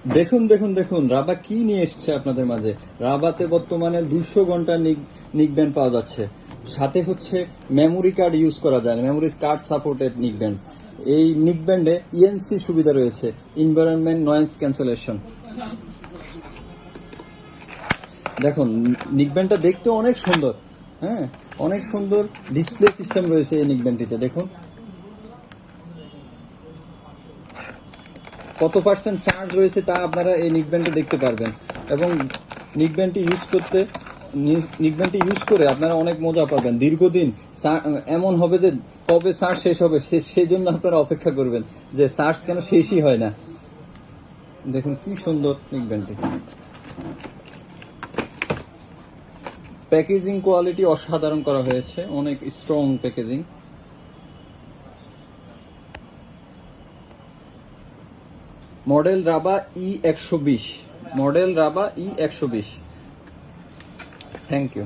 দেখুন দেখুন দেখুন রাবা কি নিয়ে এসছে আপনাদের মাঝে। রাবাতে বর্তমানে 200 ঘন্টা নিকব্যান্ড পাওয়া যাচ্ছে। সাথে হচ্ছে মেমোরি কার্ড ইউজ করা যায়, মেমোরি কার্ড সাপোর্টেড নিকব্যান্ড। এই নিকব্যান্ডে ইএনসি সুবিধা রয়েছে, এনভায়রনমেন্ট নয়েজ ক্যান্সেলেশন। দেখুন নিকব্যান্ডটা দেখতে অনেক সুন্দর, হ্যাঁ অনেক সুন্দর। ডিসপ্লে সিস্টেম রয়েছে এই নিকব্যান্ডটিতে, দেখুন কত পার্সেন্ট চার্জ রয়েছে তা আপনারা এই নিকব্যান্ডে দেখতে পারবেন। এবং নিকব্যান্ডটি ইউজ করে আপনারা অনেক মজা পাবেন দীর্ঘদিন। এমন হবে যে কবে চার্জ শেষ হবে সেই জন্য আপনারা অপেক্ষা করবেন যে চার্জ কেন শেষই হয় না। দেখুন কি সুন্দর নিকব্যান্ডটি। প্যাকেজিং কোয়ালিটি অসাধারণ করা হয়েছে, অনেক স্ট্রং প্যাকেজিং। মডেল রাবা E120, মডেল রাবা E120। Thank you.